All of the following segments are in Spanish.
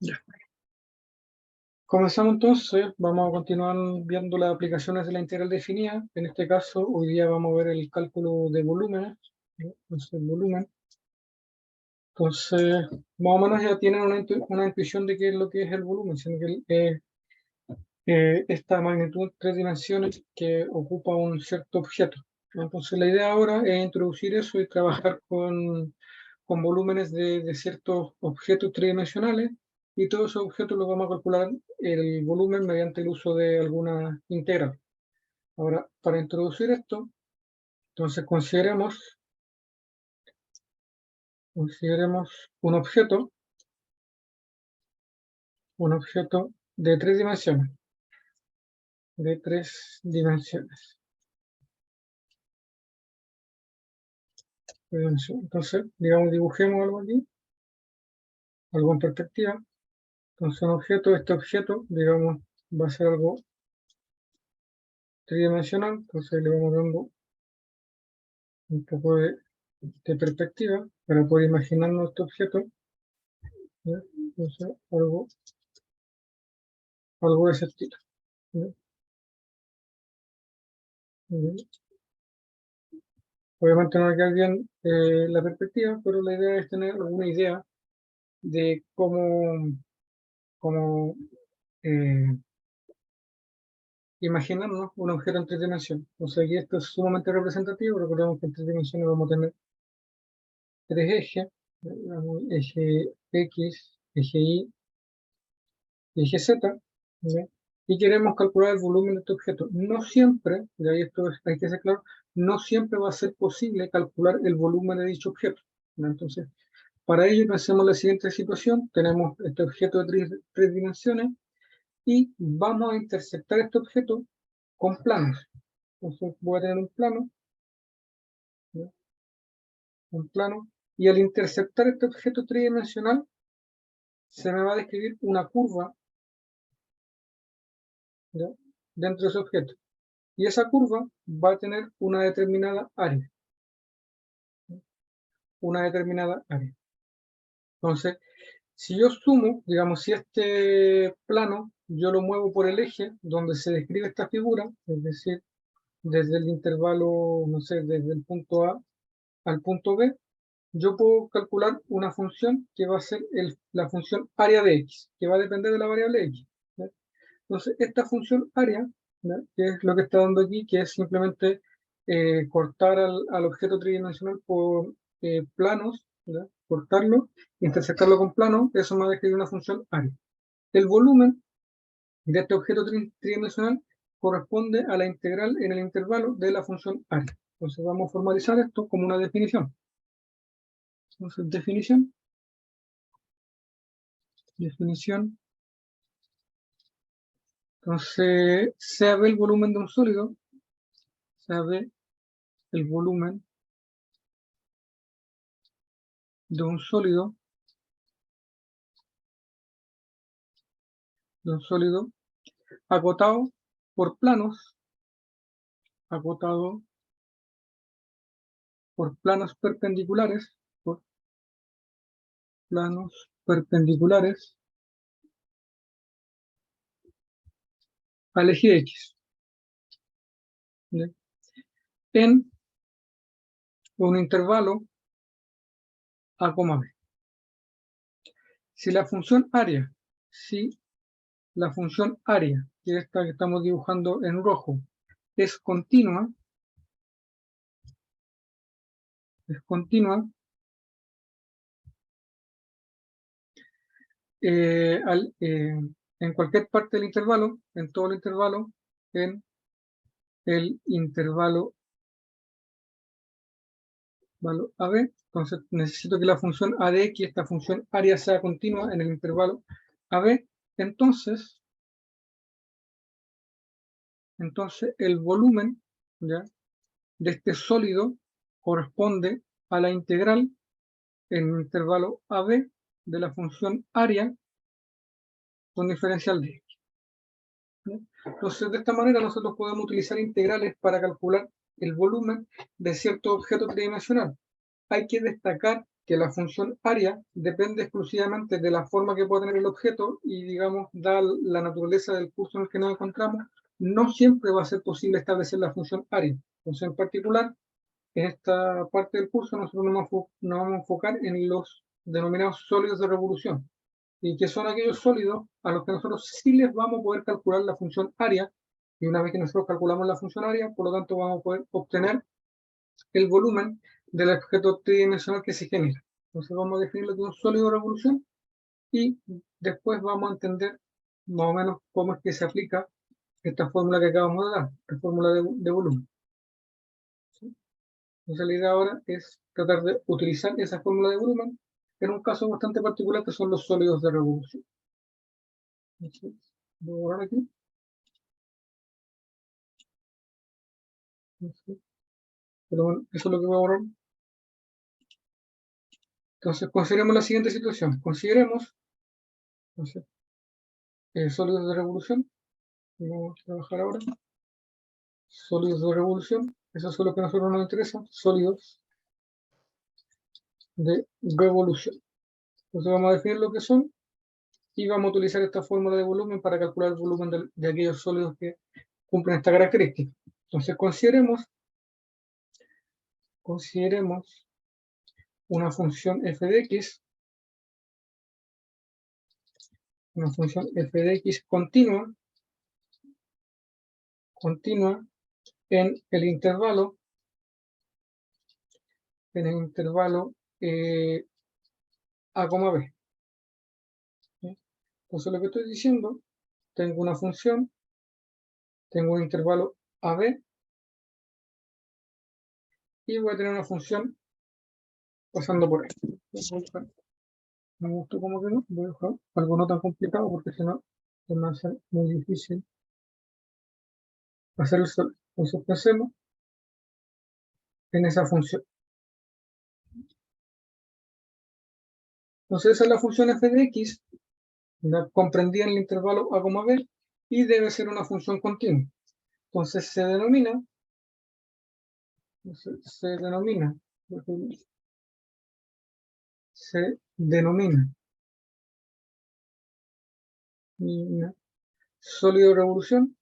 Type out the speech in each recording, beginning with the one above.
Ya. Comenzamos entonces, vamos a continuar viendo las aplicaciones de la integral definida. En este caso, hoy día vamos a ver el cálculo de volúmenes, ¿no? Entonces, volumen. Entonces, más o menos ya tienen una intuición de qué es lo que es el volumen, sino que es esta magnitud en 3 dimensiones que ocupa un cierto objeto. Entonces, la idea ahora es introducir eso y trabajar con volúmenes de ciertos objetos tridimensionales, y todos esos objetos los vamos a calcular el volumen mediante el uso de alguna integral. Ahora, para introducir esto, entonces consideremos un objeto de 3 dimensiones, de 3 dimensiones. Entonces, digamos, dibujemos algo aquí, algo en perspectiva. Entonces, este objeto, digamos, va a ser algo tridimensional. Entonces, le vamos dando un poco de perspectiva para poder imaginarnos este objeto, ¿ya? Entonces, algo de ese estilo, ¿ya? Obviamente no va a quedar bien la perspectiva, pero la idea es tener alguna idea de cómo eh, imaginarnos un objeto en 3 dimensiones. Entonces aquí esto es sumamente representativo. Recordemos que en 3 dimensiones vamos a tener 3 ejes, eje X, eje Y y eje Z, ¿ya? Y queremos calcular el volumen de este objeto. No siempre, y ahí hay que ser claro, no siempre va a ser posible calcular el volumen de dicho objeto, ¿no? Entonces, para ello pensemos la siguiente situación. Tenemos este objeto de 3 dimensiones y vamos a interceptar este objeto con planos. Entonces voy a tener un plano, ¿ya? Y al interceptar este objeto tridimensional se me va a describir una curva, ¿ya?, dentro de ese objeto. Y esa curva va a tener una determinada área. Entonces, si yo sumo, digamos, si este plano yo lo muevo por el eje donde se describe esta figura, es decir, desde el intervalo, no sé, desde el punto A al punto B, yo puedo calcular una función que va a ser la función área de X, que va a depender de la variable X, ¿ya? Entonces, esta función área, ¿ya?, que es lo que está dando aquí, que es simplemente cortar al objeto tridimensional por planos, ¿ya?, cortarlo, intersectarlo con planos, eso me va a describir una función área. El volumen de este objeto tridimensional corresponde a la integral en el intervalo de la función área. Entonces vamos a formalizar esto como una definición. Entonces, definición. Entonces, sabe el volumen de un sólido, sabe el volumen de un sólido, acotado por planos, perpendiculares, al eje X, ¿ya?, en un intervalo A, B. Si la función área, que es esta que estamos dibujando en rojo, es continua, en cualquier parte del intervalo, en todo el intervalo, en el intervalo AB, entonces necesito que la función A de X, esta función área, sea continua en el intervalo AB. Entonces el volumen, ¿ya?, de este sólido corresponde a la integral en el intervalo AB de la función área con diferencial de X, ¿ya? Entonces, de esta manera nosotros podemos utilizar integrales para calcular el volumen de cierto objeto tridimensional. Hay que destacar que la función área depende exclusivamente de la forma que pueda tener el objeto y, digamos, dada la naturaleza del curso en el que nos encontramos, no siempre va a ser posible establecer la función área. Entonces, en particular, en esta parte del curso nosotros nos vamos a enfocar en los denominados sólidos de revolución, y que son aquellos sólidos a los que nosotros sí les vamos a poder calcular la función área, y una vez que nosotros calculamos la función área, por lo tanto vamos a poder obtener el volumen del objeto tridimensional que se genera. Entonces vamos a definir lo que es un sólido de revolución y después vamos a entender más o menos cómo es que se aplica esta fórmula que acabamos de dar, la fórmula de volumen. ¿Sí? Entonces la idea ahora es tratar de utilizar esa fórmula de volumen en un caso bastante particular que son los sólidos de revolución. Entonces, voy a borrar aquí. Pero bueno, eso es lo que voy a borrar. Entonces, consideremos la siguiente situación. Consideremos, entonces, sólidos de revolución. Vamos a trabajar ahora. Sólidos de revolución. Esos son los que a nosotros nos interesan. Sólidos de revolución. Entonces vamos a definir lo que son y vamos a utilizar esta fórmula de volumen para calcular el volumen de aquellos sólidos que cumplen esta característica. Entonces consideremos una función f de x, continua en el intervalo a, b. Entonces lo que estoy diciendo, tengo una función, tengo un intervalo AB y voy a tener una función pasando por ahí. Me gustó como que no, voy a buscar algo no tan complicado porque si no se me va a hacer muy difícil hacer el sol. Entonces pensemos en esa función. Entonces esa es la función f de x, comprendida en el intervalo a, b, y debe ser una función continua. Entonces se denomina sólido de revolución,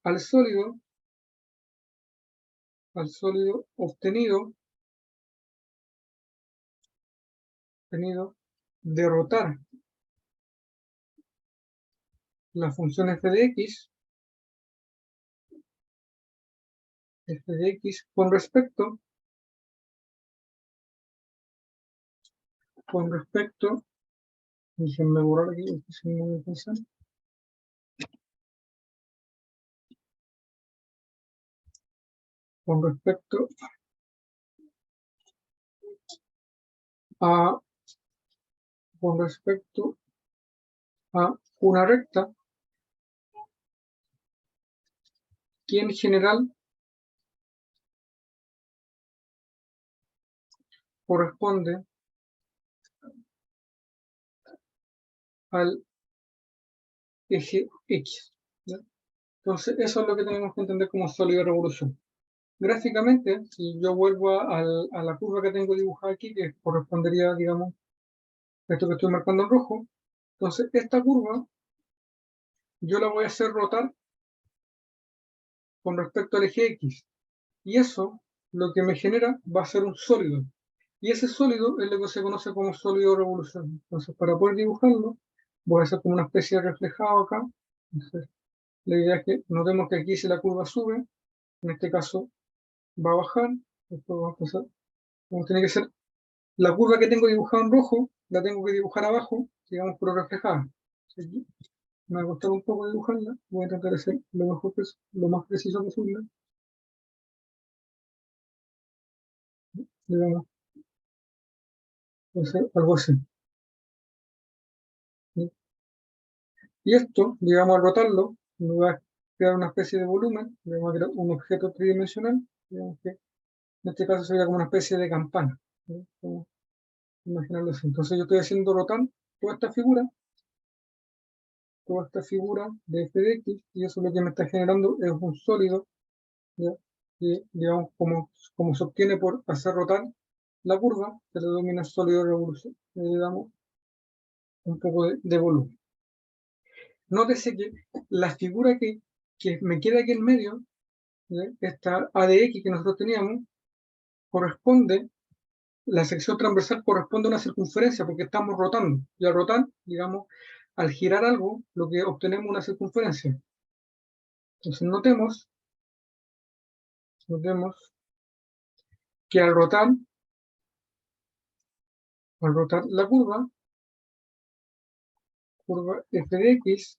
al sólido obtenido de rotar la función f de x con respecto déjenme borrar aquí, si no me alcanza. Con respecto a una recta que en general corresponde al eje X. ¿Ya? Entonces, eso es lo que tenemos que entender como sólido de revolución. Gráficamente, si yo vuelvo a la curva que tengo dibujada aquí, que correspondería, digamos, a esto que estoy marcando en rojo, entonces esta curva yo la voy a hacer rotar con respecto al eje X. Y eso lo que me genera va a ser un sólido. Y ese sólido es lo que se conoce como sólido de revolución. Entonces, para poder dibujarlo, voy a hacer como una especie de reflejado acá. Entonces, la idea es que notemos que aquí si la curva sube, en este caso va a bajar. Después vamos a pasar, como tiene que ser, la curva que tengo dibujada en rojo, la tengo que dibujar abajo, digamos, pero reflejada. Aquí me va a costar un poco dibujarla, voy a tratar de hacer lo más preciso posible. Digamos, entonces, algo así. ¿Sí? Y esto, digamos, al rotarlo, me va a crear una especie de volumen, digamos, a crear un objeto tridimensional, digamos que en este caso sería como una especie de campana. ¿Sí? Como imaginarlo así. Entonces yo estoy haciendo rotar toda esta figura toda esta figura de f de x, y eso lo que me está generando es un sólido, ¿ya? Y digamos, como se obtiene por hacer rotar la curva, se le denomina sólido de revolución. Le damos un poco de volumen. Nótese que la figura que me queda aquí en medio, ¿ya? Esta A de x que nosotros teníamos, corresponde, la sección transversal corresponde a una circunferencia porque estamos rotando. Y al rotar, digamos, al girar algo, lo que obtenemos es una circunferencia. Entonces notemos que al rotar la curva f de x,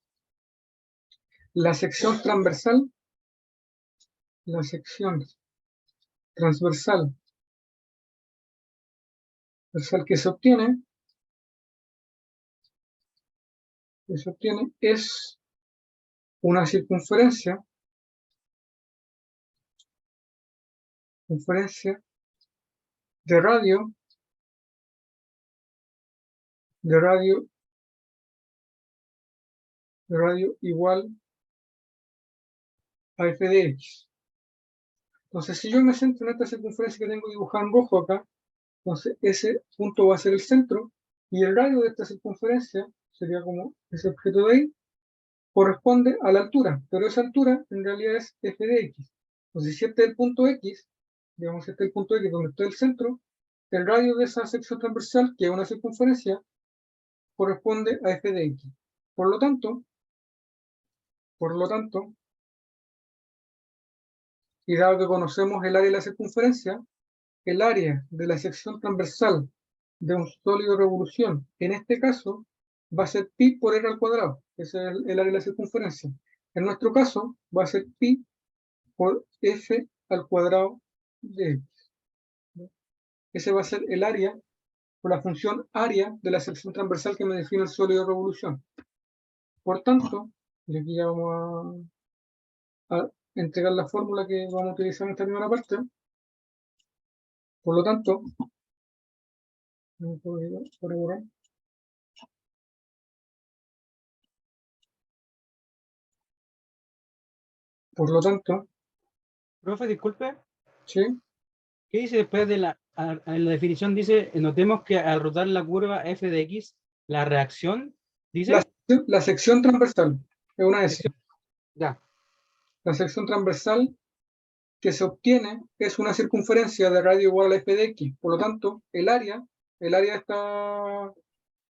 la sección transversal que se obtiene es una circunferencia de radio igual a f de x. Entonces, si yo me centro en esta circunferencia que tengo dibujada en rojo acá, entonces ese punto va a ser el centro, y el radio de esta circunferencia sería como ese objeto de ahí, corresponde a la altura, pero esa altura en realidad es f de x. Entonces, si este es el punto x, digamos, este es el punto x donde está el centro, el radio de esa sección transversal, que es una circunferencia, corresponde a f de x. Por lo tanto, y dado que conocemos el área de la circunferencia, el área de la sección transversal de un sólido de revolución, en este caso, va a ser pi por r al cuadrado, ese es el área de la circunferencia. En nuestro caso, va a ser pi por f al cuadrado de x. Ese va a ser el área, por la función área de la sección transversal que me define el sólido de revolución. Por tanto, y aquí ya vamos a entregar la fórmula que vamos a utilizar en esta primera parte. Por lo tanto, Profe, disculpe, ¿sí? ¿qué dice después de en la definición? Dice, notemos que al rotar la curva f de x, la reacción, dice... La sección transversal es una S. Ya. La sección transversal que se obtiene es una circunferencia de radio igual a f de x. Por lo tanto, el área de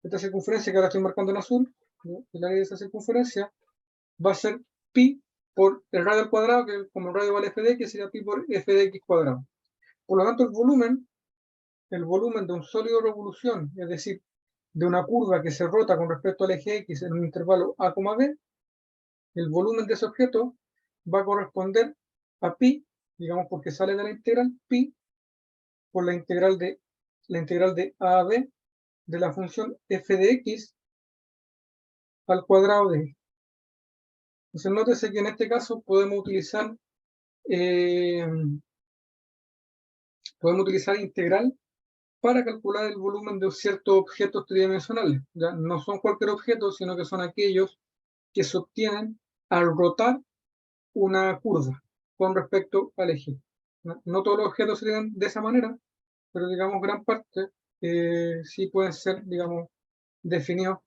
esta circunferencia que ahora estoy marcando en azul, ¿no? El área de esa circunferencia va a ser pi por el radio al cuadrado, que como el radio igual a f de x sería pi por f de x cuadrado. Por lo tanto, el volumen de un sólido de revolución, es decir, de una curva que se rota con respecto al eje x en un intervalo a, b, el volumen de ese objeto va a corresponder a pi, digamos porque sale de la integral, pi por la integral de a b de la función f de x al cuadrado de x. Entonces, nótese que en este caso podemos utilizar integral para calcular el volumen de ciertos objetos tridimensionales. ¿Ya? No son cualquier objeto, sino que son aquellos que se obtienen al rotar una curva con respecto al eje. No todos los objetos serían de esa manera, pero digamos gran parte sí pueden ser, digamos, definidos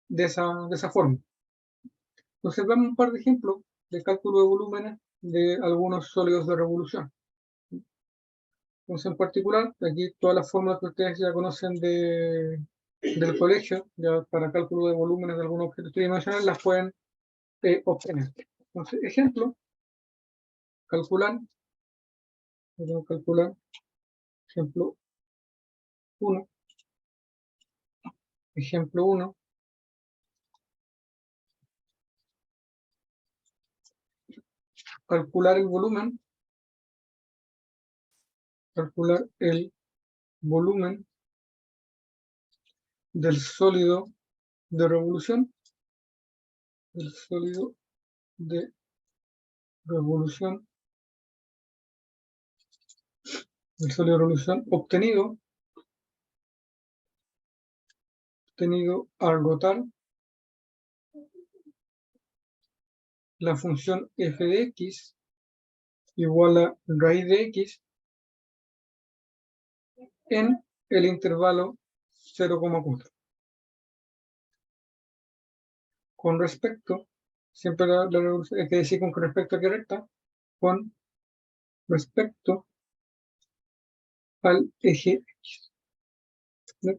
de esa forma. Entonces vemos un par de ejemplos de cálculo de volúmenes de algunos sólidos de revolución. Entonces en particular, aquí todas las fórmulas que ustedes ya conocen del colegio, ya para cálculo de volúmenes de algunos objetos tridimensionales, las pueden obtener. Entonces, ejemplo, calcular, ejemplo 1, calcular el volumen del sólido de revolución, obtenido al rotar la función f de x igual a raíz de x en el intervalo 0,4. Con respecto, siempre la revolución, hay que decir con respecto a qué recta, con respecto al eje X. ¿No?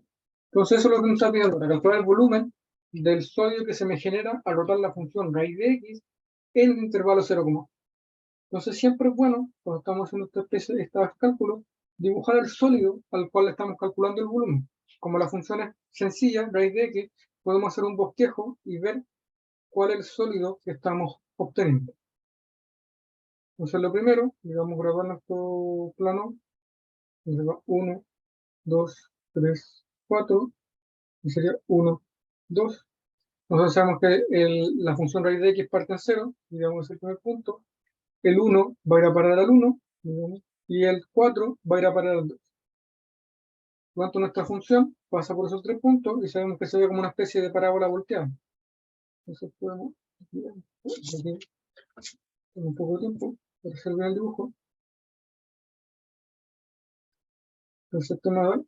Entonces eso es lo que nos está pidiendo, para calcular el volumen del sólido que se me genera al rotar la función raíz de X en el intervalo 0,1. Entonces siempre es bueno, cuando estamos haciendo estos cálculos, dibujar el sólido al cual le estamos calculando el volumen. Como la función es sencilla, raíz de X, podemos hacer un bosquejo y ver cuál es el sólido que estamos obteniendo. Entonces lo primero, digamos, grabar nuestro plano, 1, 2, 3, 4, y sería 1, 2. Nosotros sabemos que la función raíz de x parte en 0, digamos, es el primer punto. El 1 va a ir a parar al 1, digamos, y el 4 va a ir a parar al 2. Por lo tanto, nuestra función pasa por esos 3 puntos y sabemos que se ve como una especie de parábola volteada. Entonces podemos, aquí, con un poco de tiempo para hacer bien el dibujo. Entonces esto me da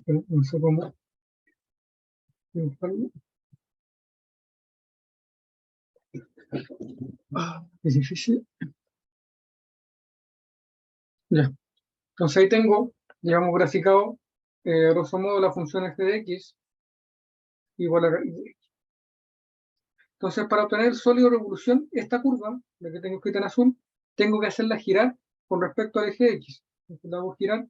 no sé cómo dibujarlo. Es difícil. Ya. Entonces ahí tengo, digamos, graficado, grosso modo, la función f de x igual a raíz de x. Entonces, para obtener el sólido de revolución, esta curva, la que tengo escrita en azul, tengo que hacerla girar con respecto al eje x. Entonces la hago girar,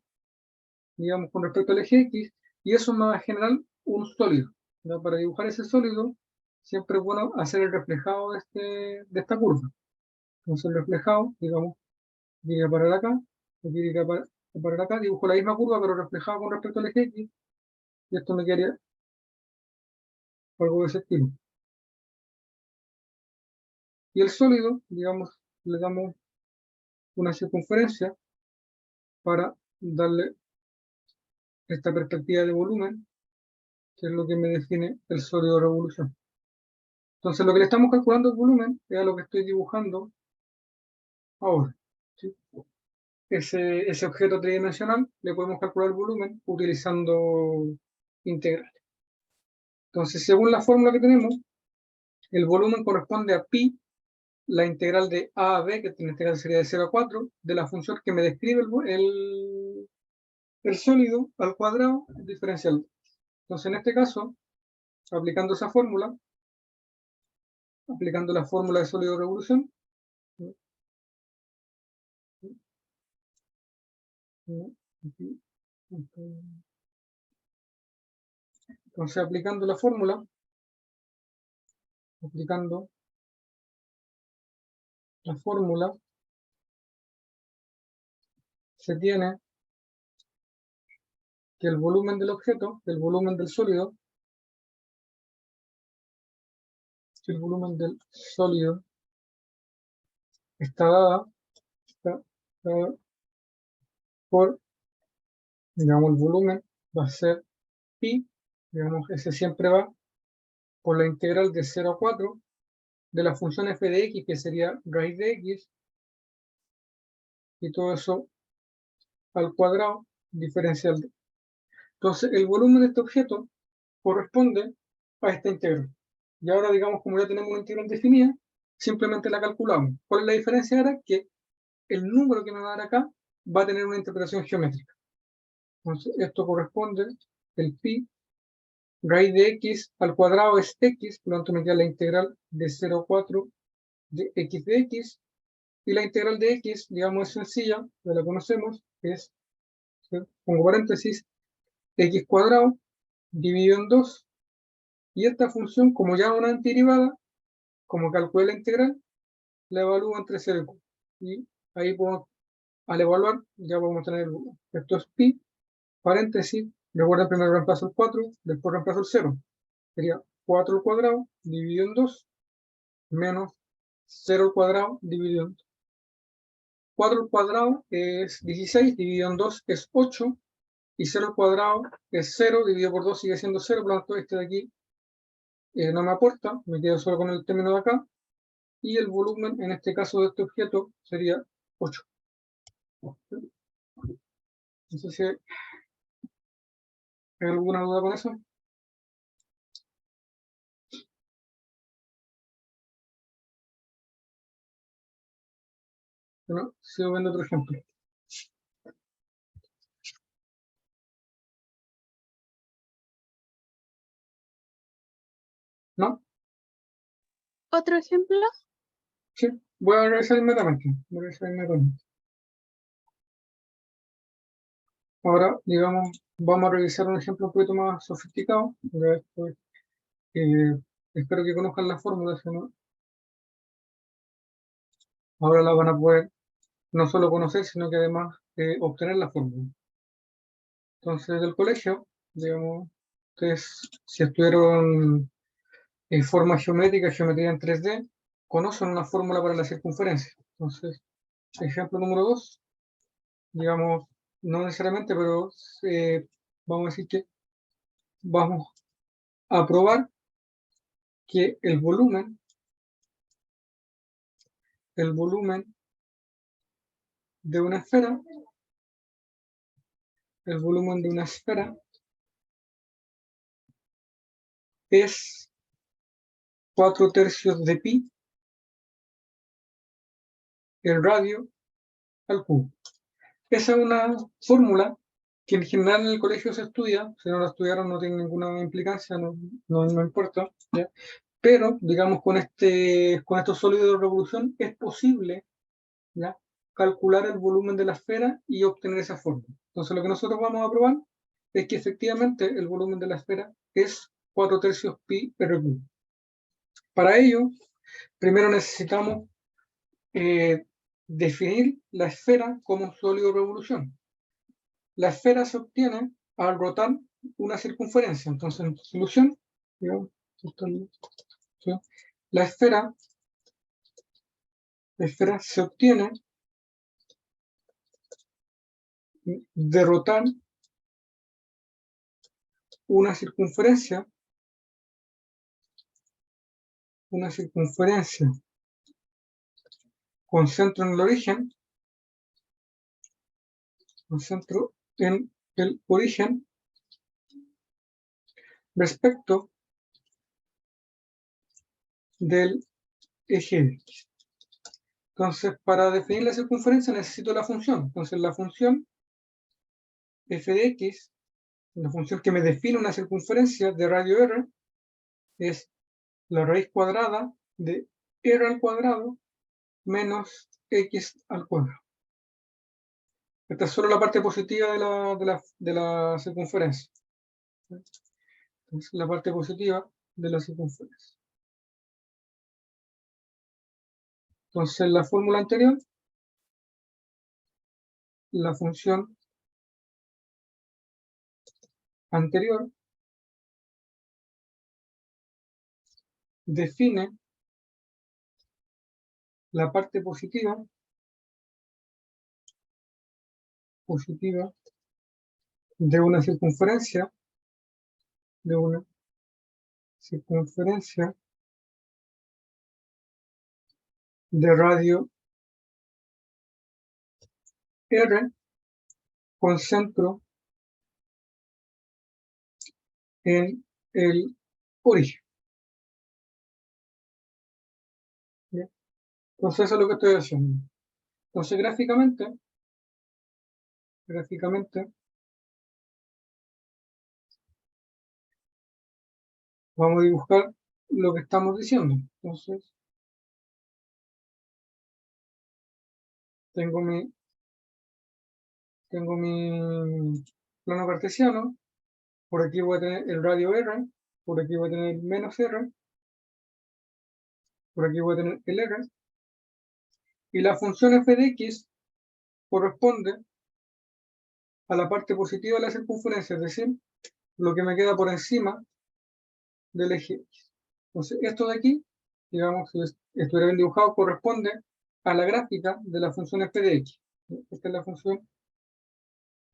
digamos, con respecto al eje x, y eso me va a generar un sólido. ¿No? Para dibujar ese sólido, siempre es bueno hacer el reflejado de esta curva. Entonces el reflejado, digamos, iría para acá, iría para acá, dibujo la misma curva, pero reflejada con respecto al eje x, y esto me quedaría algo de ese estilo. Y el sólido, digamos, le damos una circunferencia para darle esta perspectiva de volumen, que es lo que me define el sólido de revolución. Entonces, lo que le estamos calculando el volumen es lo que estoy dibujando ahora. ¿Sí? Ese objeto tridimensional le podemos calcular el volumen utilizando integrales. Entonces, según la fórmula que tenemos, el volumen corresponde a pi, la integral de a b, que en este caso sería de 0 a 4, de la función que me describe el sólido al cuadrado diferencial. Entonces, en este caso, aplicando esa fórmula, aplicando la fórmula de sólido de revolución, entonces aplicando la fórmula, se tiene que el volumen del objeto, el volumen del sólido, está dada por, digamos, el volumen va a ser pi, digamos, ese siempre va por la integral de 0 a 4 de la función f de x, que sería raíz de x, y todo eso al cuadrado diferencial de. Entonces, el volumen de este objeto corresponde a esta integral. Y ahora, digamos, como ya tenemos una integral definida, simplemente la calculamos. ¿Cuál es la diferencia ahora? Que el número que me va a dar acá va a tener una interpretación geométrica. Entonces, esto corresponde, el pi, raíz de x al cuadrado es x, por lo tanto me queda la integral de 0 a 4 de x, y la integral de x, digamos, es sencilla, ya la conocemos, es, pongo paréntesis, x cuadrado dividido en 2, y esta función, como ya es una antiderivada, como calculé la integral, la evalúo entre 0 y 4. Y ahí podemos, al evaluar, ya podemos tener esto es pi, paréntesis, recuerda primero reemplazo el 4, después reemplazo el 0. Sería 4 al cuadrado dividido en 2, menos 0 al cuadrado dividido en 2. 4 al cuadrado es 16, dividido en 2 es 8, y 0 al cuadrado es 0, dividido por 2 sigue siendo 0, por lo tanto este de aquí no me aporta, me quedo solo con el término de acá, y el volumen, en este caso de este objeto, sería 8. No sé si hay alguna duda con eso. Bueno, sigo viendo otro ejemplo. ¿No? ¿Otro ejemplo? Sí, voy a revisar inmediatamente. Ahora, digamos, vamos a revisar un ejemplo un poquito más sofisticado. Espero que conozcan las fórmulas, ¿no? Ahora la van a poder no solo conocer, sino que además obtener la fórmula. Entonces, del colegio, digamos, ustedes, si estudiaron forma geométrica, geometría en 3D, conocen una fórmula para la circunferencia. Entonces, ejemplo número 2, digamos, no necesariamente, pero vamos a decir que vamos a probar que el volumen de una esfera, es 4/3 de pi el radio al cubo. Esa es una fórmula que en general en el colegio se estudia, si no la estudiaron no tiene ninguna implicancia, no importa, ¿ya? Pero, digamos, con estos sólidos de revolución es posible, ¿ya?, calcular el volumen de la esfera y obtener esa fórmula. Entonces lo que nosotros vamos a probar es que efectivamente el volumen de la esfera es 4/3 pi r cubo. Para ello, primero necesitamos definir la esfera como un sólido de revolución. La esfera se obtiene al rotar una circunferencia. Entonces, en solución, digamos, la esfera se obtiene de rotar una circunferencia con centro en el origen, respecto del eje X. Entonces, para definir la circunferencia necesito la función. Entonces, la función f de x, la función que me define una circunferencia de radio r, es la raíz cuadrada de r al cuadrado menos x al cuadrado. Esta es solo la parte positiva de la circunferencia. Entonces, la parte positiva de la circunferencia. Entonces, la fórmula anterior, la función anterior define la parte positiva de una circunferencia de radio r con centro en el origen. ¿Bien? Entonces eso es lo que estoy haciendo. Entonces gráficamente vamos a dibujar lo que estamos diciendo. Entonces tengo mi plano cartesiano. Por aquí voy a tener el radio r, por aquí voy a tener menos r, por aquí voy a tener el r, y la función f de x corresponde a la parte positiva de la circunferencia, es decir, lo que me queda por encima del eje X. Entonces, esto de aquí, digamos, si estuviera bien dibujado, corresponde a la gráfica de la función f de x. Esta es la función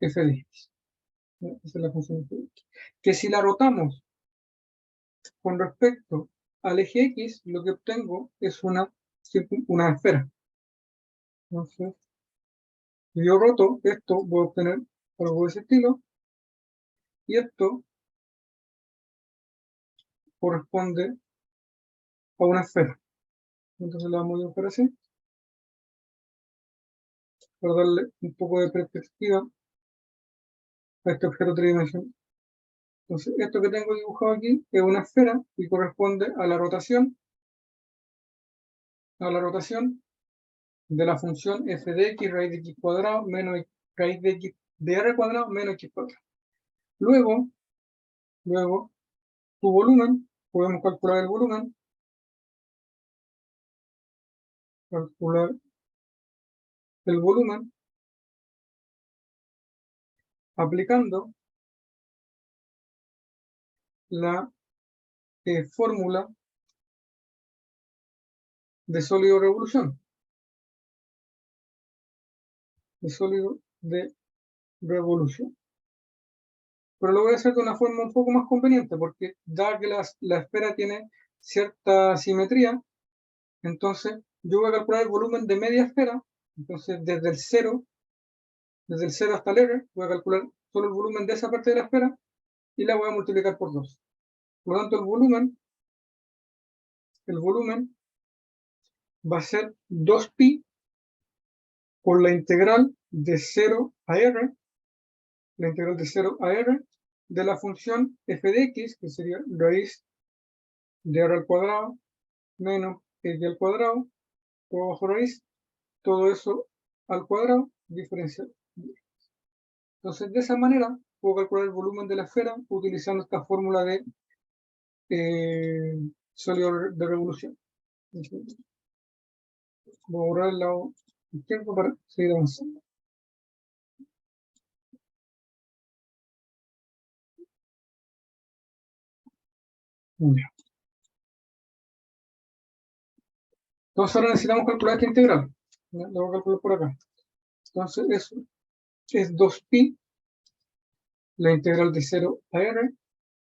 f de x. Esta es la función f de x. Que si la rotamos con respecto al eje x, lo que obtengo es una esfera. Entonces, si yo roto esto, voy a obtener algo de ese estilo, y esto corresponde a una esfera. Entonces la vamos a dibujar así, para darle un poco de perspectiva a este objeto tridimensional. Entonces, esto que tengo dibujado aquí es una esfera y corresponde a la rotación de la función f de x raíz de x cuadrado menos raíz de x de r cuadrado menos x cuadrado. Luego, tu volumen, podemos calcular el volumen, aplicando la fórmula de sólido de revolución. Pero lo voy a hacer de una forma un poco más conveniente, porque dado que la esfera tiene cierta simetría, entonces yo voy a calcular el volumen de media esfera. Entonces desde el 0 hasta el R, voy a calcular solo el volumen de esa parte de la esfera y la voy a multiplicar por 2. Por lo tanto, el volumen va a ser 2pi por la integral de 0 a R, de la función f de x, que sería raíz de r al cuadrado menos x al cuadrado, por abajo raíz, todo eso al cuadrado, diferencial. Entonces, de esa manera, puedo calcular el volumen de la esfera utilizando esta fórmula de sólido de revolución. Voy a borrar el lado izquierdo para seguir avanzando. Ya. Entonces ahora necesitamos calcular esta integral. ¿Ya? La voy a calcular por acá. Entonces eso es 2pi, la integral de 0 a r.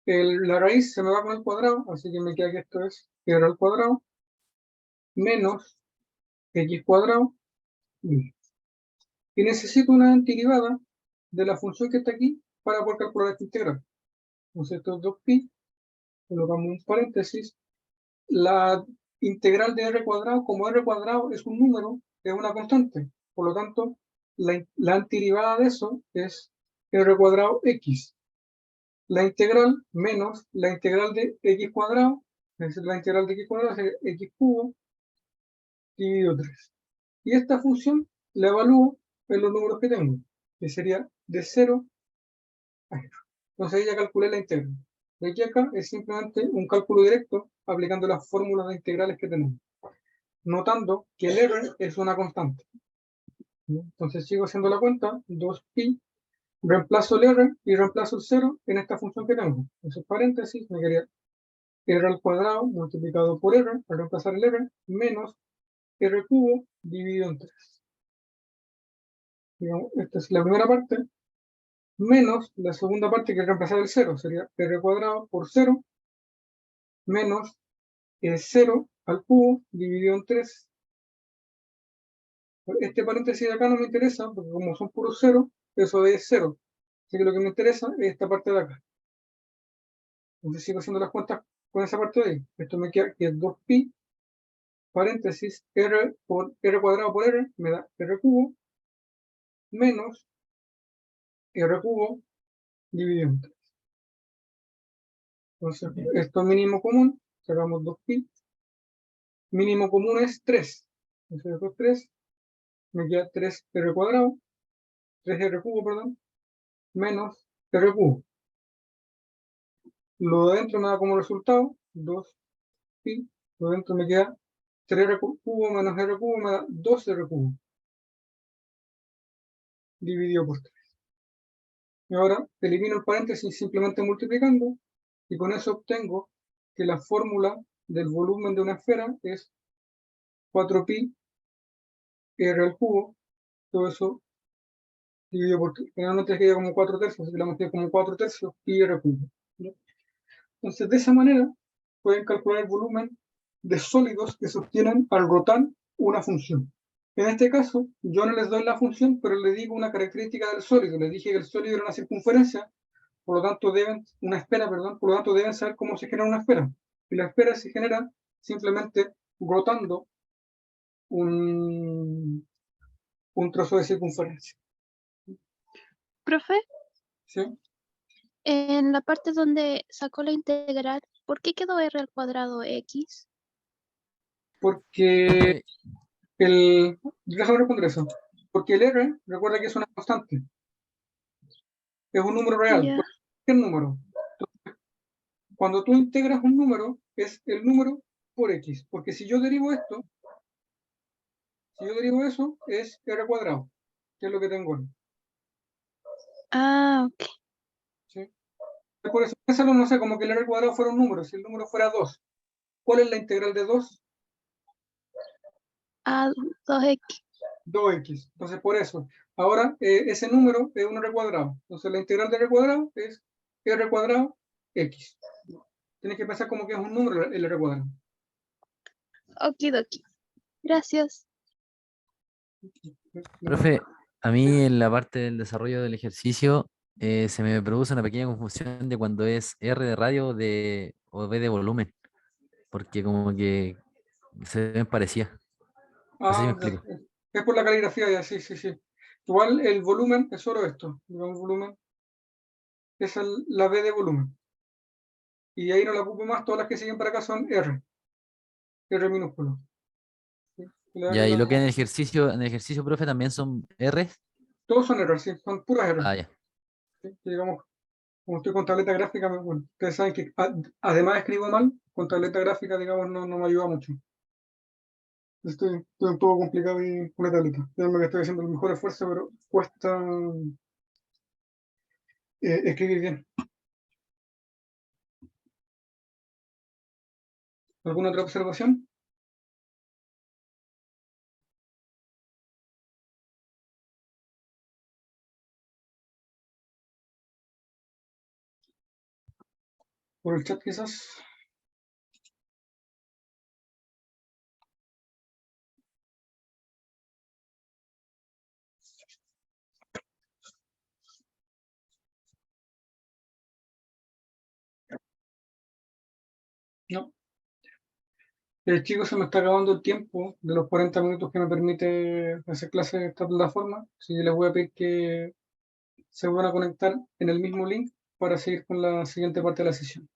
La raíz se me va con el cuadrado, así que me queda que esto es r al cuadrado menos x cuadrado. Y necesito una antiderivada de la función que está aquí para poder calcular esta integral. Entonces esto es 2pi, colocamos un paréntesis. La integral de r cuadrado, como r cuadrado es un número, es una constante. Por lo tanto, la antiderivada de eso es r cuadrado x. La integral menos la integral de x cuadrado, es decir, la integral de x cuadrado es x cubo dividido 3. Y esta función la evalúo en los números que tengo, que sería de 0 a 0. Entonces ahí ya calculé la integral. De aquí a acá es simplemente un cálculo directo aplicando las fórmulas de integrales que tenemos, notando que el r es una constante. Entonces sigo haciendo la cuenta, 2pi, reemplazo el r y reemplazo el 0 en esta función que tengo. Entonces paréntesis, me quedaría r al cuadrado multiplicado por r, al reemplazar el r, menos r cubo dividido en 3. Digamos, esta es la primera parte, menos la segunda parte que es reemplazar el 0, sería r cuadrado por 0, menos el 0 al cubo dividido en 3. Este paréntesis de acá no me interesa, porque como son puros 0, eso es 0. Así que lo que me interesa es esta parte de acá. Entonces sigo haciendo las cuentas con esa parte de ahí. Esto me queda que es 2pi, paréntesis, r cuadrado por r, me da r cubo, menos r cubo dividido en 3. Entonces, esto es mínimo común, sacamos 2pi. Mínimo común es 3. Entonces, esto es 3. Me queda 3r cuadrado, 3r cubo, perdón, menos r cubo. Lo de adentro me da como resultado 2pi. Lo de adentro me queda 3r cubo menos r cubo, me da 2r cubo. Dividido por 3. Y ahora elimino el paréntesis simplemente multiplicando. Y con eso obtengo que la fórmula del volumen de una esfera es 4pi R al cubo, todo eso dividido por, generalmente queda como 4/3, así que la queda como 4/3 pi R cubo. ¿Ya? Entonces, de esa manera, pueden calcular el volumen de sólidos que se obtienen al rotar una función. En este caso, yo no les doy la función, pero les digo una característica del sólido. Les dije que el sólido era una circunferencia, por lo tanto una esfera, perdón, por lo tanto deben saber cómo se genera una esfera. Y la esfera se genera simplemente rotando un trozo de circunferencia. Profe, ¿Sí? en la parte donde sacó la integral, ¿por qué quedó r al cuadrado x? Porque déjame responder eso. Porque el R, recuerda que es una constante. Es un número real. Ya. ¿Qué número? Cuando tú integras un número, es el número por x. Porque si yo derivo esto, si yo derivo eso, es r cuadrado, que es lo que tengo ahí. Ah, ok. ¿Sí? Por eso, piénsalo, no sé, como que el r cuadrado fuera un número. Si el número fuera 2, ¿cuál es la integral de 2? A 2x. 2x. Entonces, por eso. Ahora, ese número es un r cuadrado. Entonces, la integral de r cuadrado es r cuadrado x. Tienes que pensar como que es un número el r cuadrado. Okidoki. Gracias. Profe, a mí en la parte del desarrollo del ejercicio se me produce una pequeña confusión de cuando es R de radio o B de volumen, porque como que se ven parecidas. No sé si me Ah, explico. es por la caligrafía ya, sí, sí, sí. Igual el volumen es solo esto. Digamos, volumen es la B de volumen. Y ahí no la ocupo más, todas las que siguen para acá son R minúsculo. ¿Sí? Ya, y lo que en el ejercicio, profe, también son R. Todos son R, sí, son puras R. Ah, ya. ¿Sí? Y digamos, como estoy con tableta gráfica, bueno, ustedes saben que además escribo mal, con tableta gráfica, digamos, no me ayuda mucho. Estoy un poco complicado ahí con la tableta. Créanme que estoy haciendo el mejor esfuerzo, pero cuesta escribir bien. ¿Alguna otra observación? Por el chat quizás. No. Chicos, se me está acabando el tiempo de los 40 minutos que me permite hacer clase en esta plataforma. Así que les voy a pedir que se van a conectar en el mismo link para seguir con la siguiente parte de la sesión.